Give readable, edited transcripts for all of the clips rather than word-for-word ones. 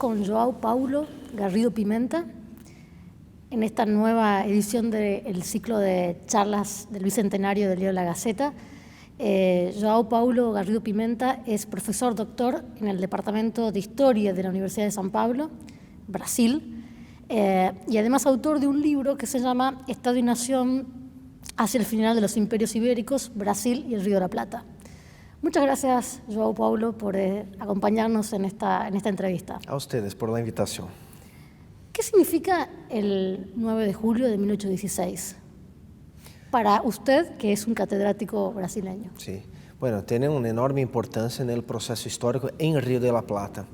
con João Paulo Garrido Pimenta en esta nueva edición del ciclo de charlas del Bicentenario del Diario La Gaceta. João Paulo Garrido Pimenta es profesor doctor en el Departamento de Historia de la Universidad de San Pablo, Brasil, y además autor de un libro que se llama Estado y Nación hacia el final de los imperios ibéricos, Brasil y el Río de la Plata. Muchas gracias, João Paulo, por acompañarnos en esta entrevista. A ustedes por la invitación. ¿Qué significa el 9 de julio de 1816 para usted, que es un catedrático brasileño? Sí, bueno, tiene una enorme importancia en el proceso histórico en Río de la Plata.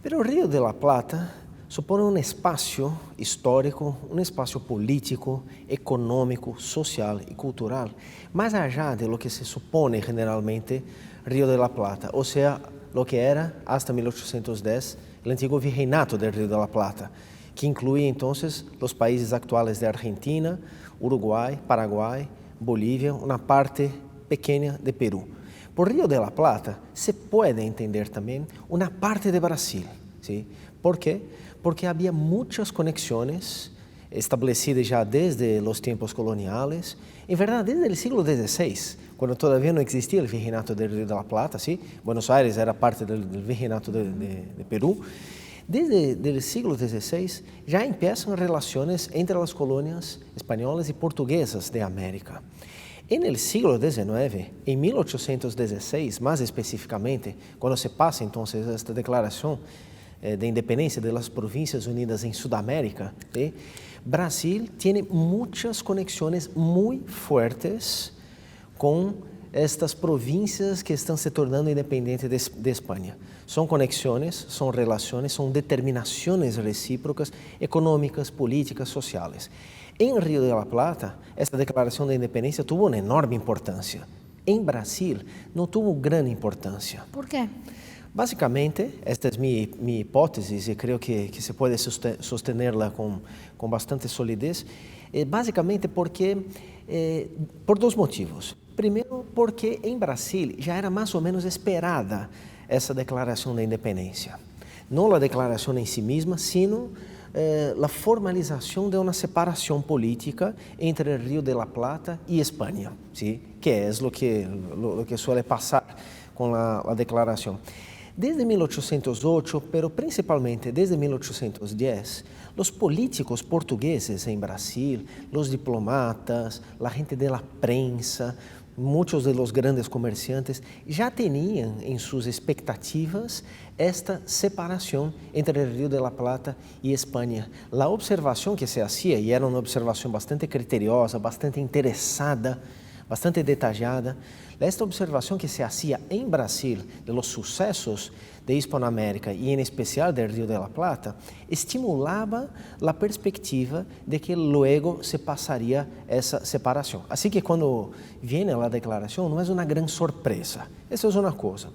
Pero Río de la Plata supone un espacio histórico, un espacio político, económico, social y cultural, más allá de lo que se supone generalmente Río de la Plata, o sea, lo que era hasta 1810 el antiguo virreinato del Río de la Plata, que incluye entonces los países actuales de Argentina, Uruguay, Paraguay, Bolivia, una parte pequeña de Perú. Por Río de la Plata se puede entender también una parte de Brasil, ¿sí? ¿Por qué? Porque había muchas conexiones establecidas ya desde los tiempos coloniales, en verdad desde el siglo XVI, cuando todavía no existía el virreinato del Río de la Plata, ¿sí? Buenos Aires era parte del virreinato de Perú. Desde el siglo XVI ya empiezan relaciones entre las colonias españolas y portuguesas de América. En el siglo XIX, en 1816 más específicamente, cuando se pasa entonces esta declaración de independencia de las Provincias Unidas en Sudamérica, ¿sí? Brasil tiene muchas conexiones muy fuertes con estas provincias que están se tornando independientes de España. Son conexiones, son relaciones, son determinaciones recíprocas, económicas, políticas, sociales. En Río de la Plata, esta declaración de independencia tuvo una enorme importancia. En Brasil no tuvo gran importancia. ¿Por qué? Básicamente, esta es mi hipótesis y creo que se puede sostenerla con bastante solidez, básicamente porque, por dos motivos. Primero, porque en Brasil ya era más o menos esperada esa declaración de independencia. No la declaración en sí misma, sino la formalización de una separación política entre el Río de la Plata y España, ¿sí? Que es lo que suele pasar con la declaración. Desde 1808, pero principalmente desde 1810, los políticos portugueses en Brasil, los diplomatas, la gente de la prensa, muchos de los grandes comerciantes ya tenían en sus expectativas esta separación entre el Río de la Plata y España. La observación que se hacía, y era una observación bastante criteriosa, bastante interesada, bastante detallada, esta observación que se hacía en Brasil de los sucesos de Hispanoamérica y en especial del Río de la Plata, estimulaba la perspectiva de que luego se pasaría esa separación. Así que cuando viene la declaración no es una gran sorpresa, esa es una cosa.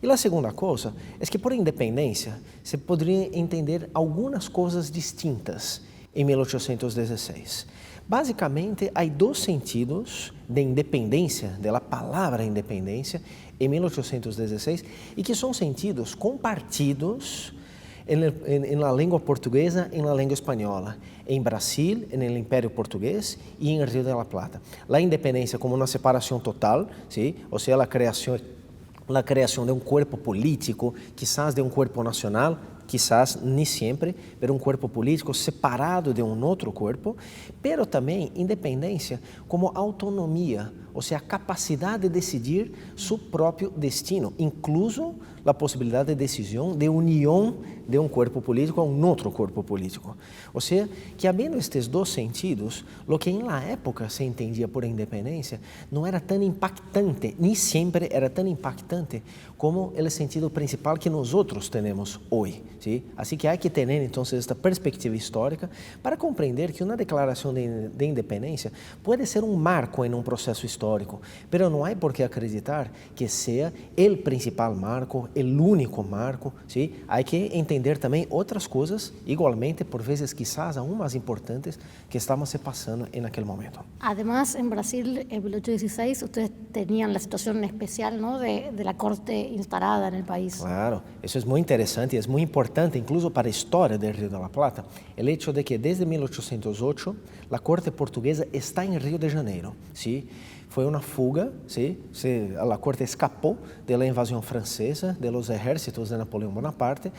Y la segunda cosa es que por independencia se podría entender algunas cosas distintas en 1816. Basicamente, há dois sentidos de independência, da palavra independência, em 1816, e que são sentidos compartidos na língua portuguesa e na língua espanhola, em Brasil, no Império Português e em Rio de la Plata. A independência como uma separação total, ¿sí? Ou seja, a criação de um corpo político, quizás de um corpo nacional, quizás ni siempre, pero un cuerpo político separado de un otro cuerpo, pero también independencia como autonomía, o sea, capacidad de decidir su propio destino, incluso la posibilidad de decisión de unión de un cuerpo político a un otro cuerpo político. O sea, que habiendo estos dos sentidos, lo que en la época se entendía por independencia no era tan impactante, ni siempre era tan impactante como el sentido principal que nosotros tenemos hoy, ¿sí? Así que hay que tener entonces esta perspectiva histórica para comprender que una declaración de independencia puede ser un marco en un proceso histórico. histórico, pero no hay por qué acreditar que sea el principal marco, el único marco, ¿sí? Hay que entender también otras cosas, igualmente, por veces quizás aún más importantes, que estaban se pasando en aquel momento. Además, en Brasil, en 1816, ustedes tenían la situación especial, ¿no?, de la corte instalada en el país. Claro, eso es muy interesante y es muy importante, incluso para la historia del Río de la Plata, el hecho de que desde 1808 la corte portuguesa está en Río de Janeiro, ¿sí? Fue una fuga, ¿sí? La corte escapó de la invasión francesa, de los ejércitos de Napoleón Bonaparte.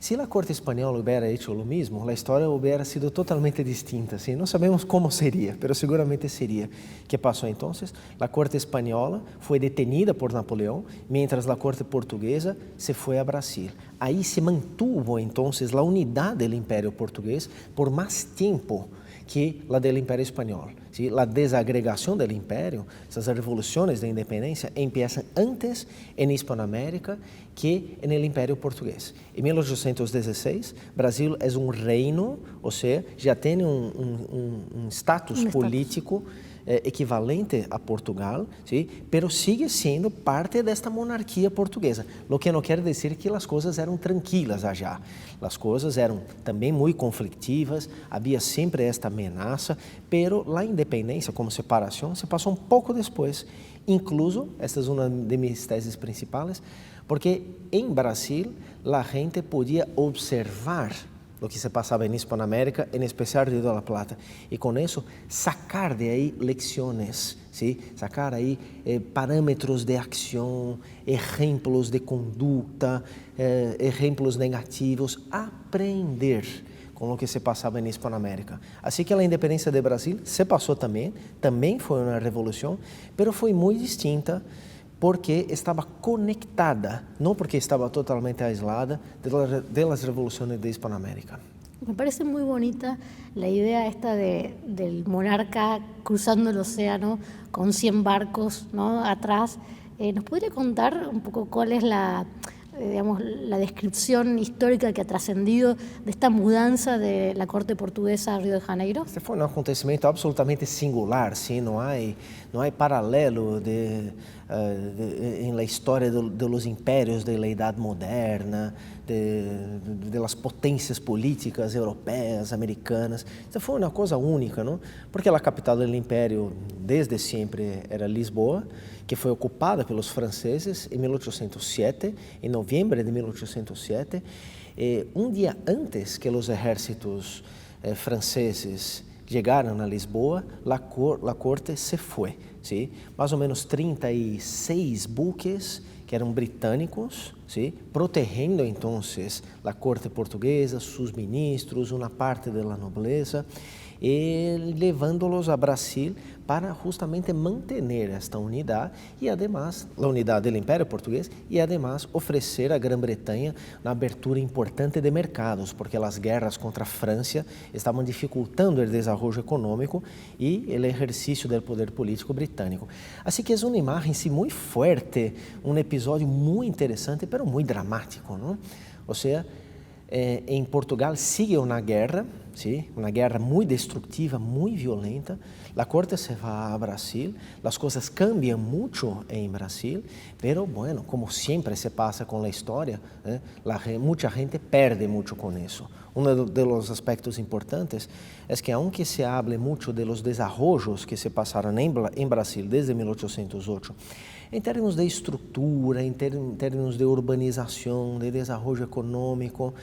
Si la corte española hubiera hecho lo mismo, la historia hubiera sido totalmente distinta, ¿sí? No sabemos cómo sería, pero seguramente sería. ¿Qué pasó entonces? La corte española fue detenida por Napoleón, mientras la corte portuguesa se fue a Brasil. Ahí se mantuvo entonces la unidad del imperio portugués por más tiempo que la del Imperio Español. ¿Sí? La desagregación del imperio, esas revoluciones de independencia, empiezan antes en Hispanoamérica que en el Imperio Portugués. En 1816, Brasil es un reino, o sea, ya tiene un estatus político equivalente a Portugal, ¿sí? Pero sigue siendo parte de esta monarquía portuguesa, lo que no quiere decir que las cosas eran tranquilas allá. Las cosas eran también muy conflictivas, había siempre esta amenaza, pero la independencia como separación se pasó un poco después. Incluso, esta es una de mis tesis principales, porque en Brasil la gente podía observar lo que se pasaba en Hispanoamérica, en especial Río de la Plata, y con eso sacar de ahí lecciones, ¿sí? Sacar ahí parámetros de acción, ejemplos de conducta, ejemplos negativos, aprender con lo que se pasaba en Hispanoamérica. Así que la independencia de Brasil se pasó también fue una revolución, pero fue muy distinta porque estaba conectada, no porque estaba totalmente aislada de las revoluciones de Hispanoamérica. Me parece muy bonita la idea esta del monarca cruzando el océano con 100 barcos, ¿no?, atrás. ¿Nos podría contar un poco cuál es la descripción histórica que ha trascendido de esta mudanza de la corte portuguesa a Río de Janeiro? Este foi um acontecimento absolutamente singular, sim, não há paralelo en la historia de los imperios de la Edad Moderna, de las potencias políticas europeas, americanas. Esta fue una cosa única, ¿no? Porque la capital del imperio desde siempre era Lisboa, que foi ocupada pelos franceses em 1807, em novembro de 1807. Um dia antes que os exércitos franceses chegaram a Lisboa, a corte se foi. ¿Sí? Mais ou menos 36 buques que eram britânicos, ¿sí? Protegendo entonces a corte portuguesa, seus ministros, uma parte da nobreza, e levando-los a Brasil para justamente manter esta unidade e además a unidade do Império Português e además oferecer à Grã-Bretanha uma abertura importante de mercados, porque as guerras contra a França estavam dificultando o desenvolvimento econômico e o exercício do poder político britânico. Assim que é uma imagem sim, muito forte, um episódio muito interessante, mas muito dramático, não? Ou seja, em Portugal sigue uma guerra, ¿sí? Una guerra muy destructiva, muy violenta. La corte se va a Brasil, las cosas cambian mucho en Brasil, pero bueno, como siempre se pasa con la historia, mucha gente perde mucho con eso. Uno de los aspectos importantes es que aunque se hable mucho de los desarrollos que se pasaron en Brasil desde 1808, em termos de estrutura, em termos de urbanização, de desenvolvimento econômico,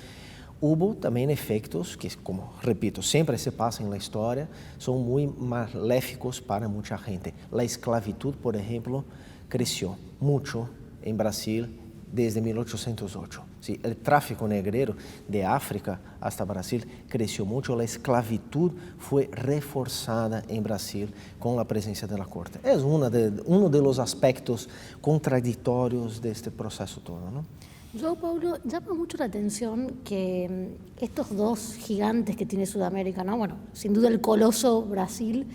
houve também efeitos que, como repito, sempre se passam na história, são muito maléficos para muita gente. A esclavitud, por exemplo, cresceu muito em Brasil desde 1808. Sí, o tráfico negreiro de África hasta Brasil cresceu muito, a esclavitud foi reforçada em Brasil com a presença da corte. É um dos aspectos contraditórios deste processo todo, ¿no? João Paulo, llama mucho la atención que estos dos gigantes que tiene Sudamérica, ¿no? Bueno, sin duda el coloso Brasil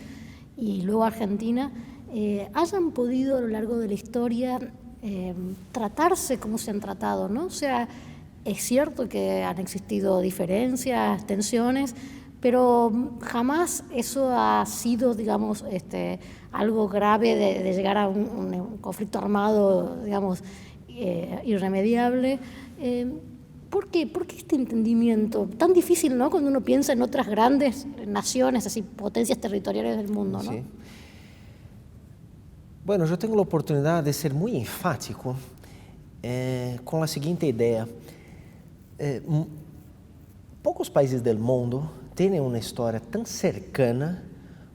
y luego Argentina, hayan podido a lo largo de la historia tratarse como se han tratado, ¿no? O sea, es cierto que han existido diferencias, tensiones, pero jamás eso ha sido, digamos, algo grave de llegar a un conflicto armado, digamos, irremediable. ¿Por qué? ¿Por qué este entendimiento tan difícil, ¿no? Cuando uno piensa en otras grandes naciones, así potencias territoriales del mundo, ¿no? Sí. Bueno, yo tengo la oportunidad de ser muy enfático con la siguiente idea. Pocos países del mundo tienen una historia tan cercana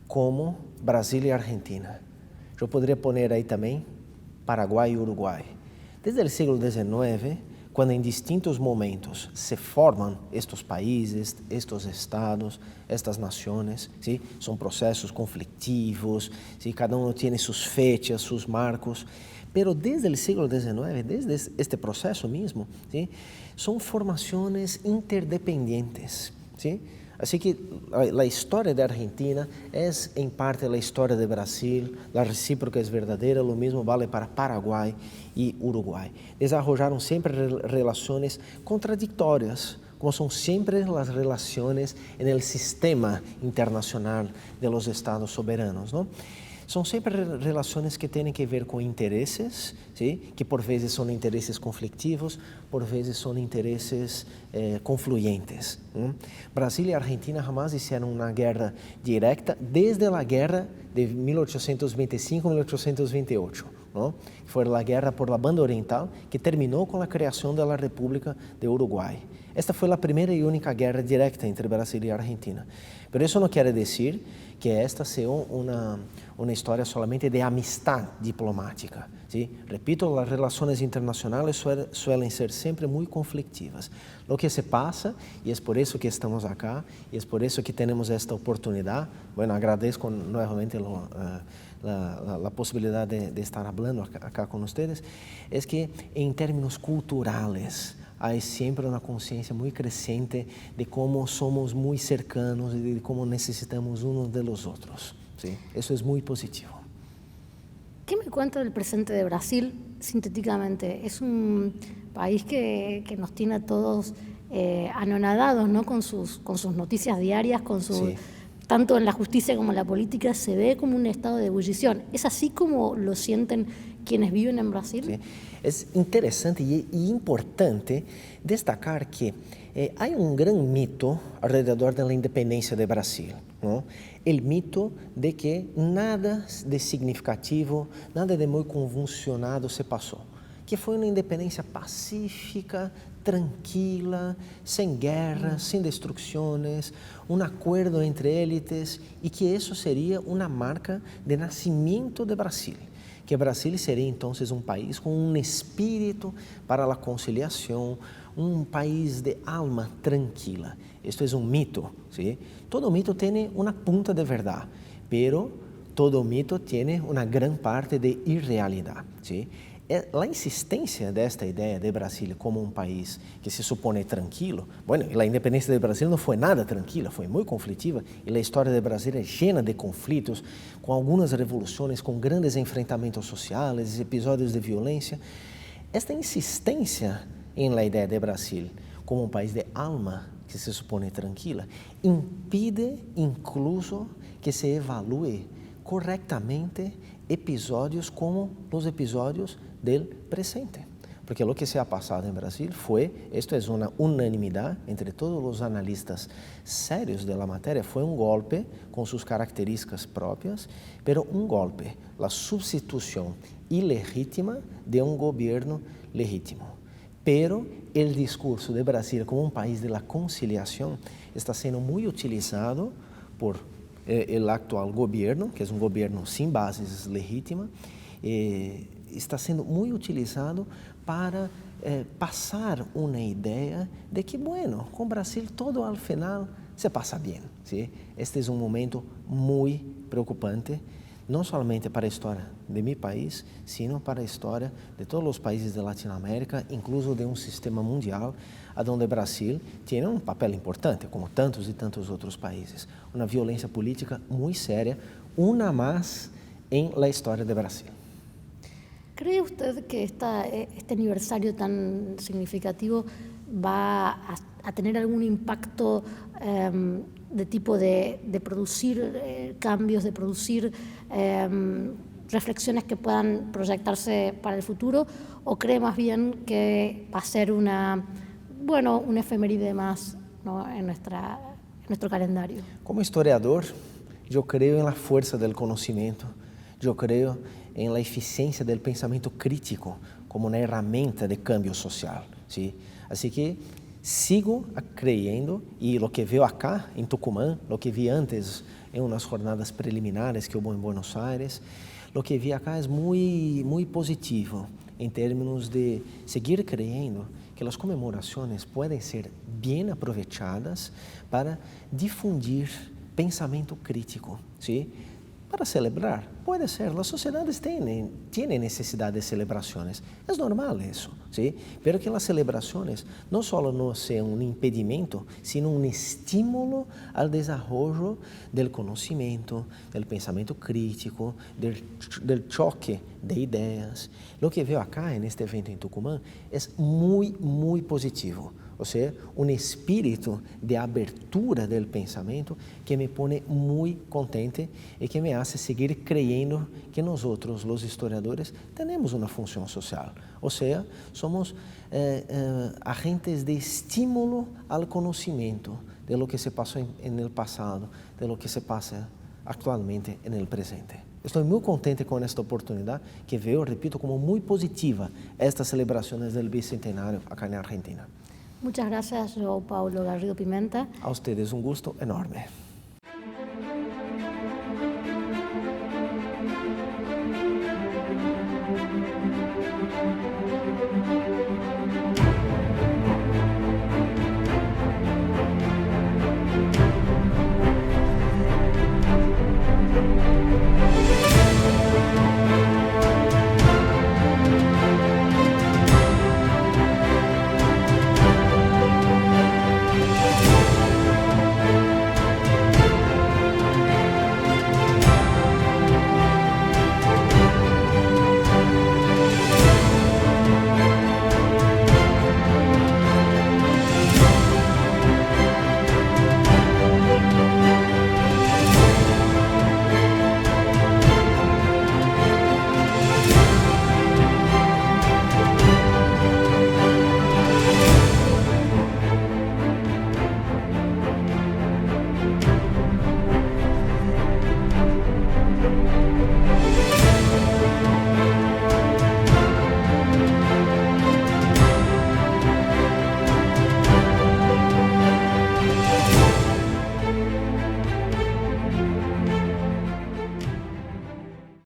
como Brasil y Argentina. Yo podría poner ahí también Paraguay y Uruguay. Desde el siglo XIX, cuando en distintos momentos se forman estos países, estos estados, estas naciones, ¿sí? Son procesos conflictivos, ¿sí? Cada uno tiene sus fechas, sus marcos, pero desde el siglo XIX, desde este proceso mismo, ¿sí? Son formaciones interdependientes, ¿sí? Así que la historia de Argentina es en parte la historia de Brasil, la recíproca es verdadera, lo mismo vale para Paraguay y Uruguay. Desarrollaron siempre relaciones contradictorias, como son siempre las relaciones en el sistema internacional de los estados soberanos, ¿no? Son siempre relaciones que tienen que ver con intereses, ¿sí? Que por veces son intereses conflictivos, por veces son intereses confluyentes. Brasil y Argentina jamás hicieron una guerra directa desde la guerra de 1825-1828, ¿no? Fue la guerra por la banda oriental que terminó con la creación de la República de Uruguay. Esta fue la primera y única guerra directa entre Brasil y Argentina. Pero eso no quiere decir que esta sea una historia solamente de amistad diplomática, ¿sí? Repito, las relaciones internacionales suelen ser siempre muy conflictivas. Lo que se pasa, y es por eso que estamos acá, y es por eso que tenemos esta oportunidad, bueno, agradezco nuevamente la posibilidad de estar hablando acá con ustedes, es que en términos culturales, hay siempre una conciencia muy creciente de cómo somos muy cercanos y de cómo necesitamos unos de los otros, ¿sí? Eso es muy positivo. ¿Qué me cuenta del presente de Brasil sintéticamente? Es un país que nos tiene a todos anonadados, ¿no? Con sus noticias diarias, Sí. tanto en la justicia como en la política, se ve como un estado de ebullición. ¿Es así como lo sienten quienes viven en Brasil? Sí. Es interesante y importante destacar que hay un gran mito alrededor de la independencia de Brasil, ¿no? El mito de que nada de significativo, nada de muy convulsionado se pasó, que fue una independencia pacífica, tranquila, sin guerras, sin destrucciones, un acuerdo entre élites y que eso sería una marca de nacimiento de Brasil. Que Brasil seria então um país com um espírito para a conciliação, um país de alma tranquila. Isto é um mito, ¿sí? Todo mito tem uma punta de verdade, pero todo mito tem uma grande parte de irrealidade, ¿sí? A insistência desta ideia de Brasil como um país que se supõe tranquilo, bueno, a independência de Brasil não foi nada tranquila, foi muito conflitiva, e a história de Brasil é cheia de conflitos, com algumas revoluções, com grandes enfrentamentos sociais, episódios de violência. Esta insistência em la ideia de Brasil como um país de alma que se supõe tranquila, impide incluso que se evalue corretamente episódios como os episódios del presente. Porque lo que se ha pasado en Brasil fue, esto es una unanimidad entre todos los analistas serios de la materia, fue un golpe con sus características propias, pero un golpe, la sustitución ilegítima de un gobierno legítimo. Pero el discurso de Brasil como un país de la conciliación está siendo muy utilizado por el actual gobierno, que es un gobierno sin bases legítimas, está sendo muito utilizado para passar uma ideia de que, bueno, com o Brasil todo ao final se passa bem, ¿sí? Este é um momento muito preocupante, não somente para a história de meu país, sino para a história de todos os países de Latinoamérica, incluso de um sistema mundial, onde o Brasil tem um papel importante, como tantos e tantos outros países. Uma violência política muito séria, uma mais em la história do Brasil. ¿Cree usted que este aniversario tan significativo va a tener algún impacto de tipo de producir cambios, de producir reflexiones que puedan proyectarse para el futuro, o cree más bien que va a ser una efeméride más, ¿no?, en nuestro calendario? Como historiador, yo creo en la fuerza del conocimiento, yo creo en la eficiencia del pensamiento crítico como una herramienta de cambio social, ¿sí? Así que sigo creyendo, y lo que veo acá en Tucumán, lo que vi antes en unas jornadas preliminares que hubo en Buenos Aires, lo que vi acá es muy positivo en términos de seguir creyendo que las conmemoraciones pueden ser bien aprovechadas para difundir pensamiento crítico, ¿sí? Para celebrar, puede ser, las sociedades tienen necesidad de celebraciones, es normal eso, ¿sí? Pero que las celebraciones no solo no sean un impedimento, sino un estímulo al desarrollo del conocimiento, del pensamiento crítico, del choque de ideas. Lo que veo acá en este evento en Tucumán es muy positivo. O sea, un espíritu de abertura del pensamiento que me pone muy contente y que me hace seguir creyendo que nosotros, los historiadores, tenemos una función social. O sea, somos agentes de estímulo al conocimiento de lo que se pasó en el pasado, de lo que se pasa actualmente en el presente. Estoy muy contente con esta oportunidad que veo, repito, como muy positiva estas celebraciones del Bicentenario acá en Argentina. Muchas gracias, João Paulo Garrido Pimenta. A ustedes un gusto enorme.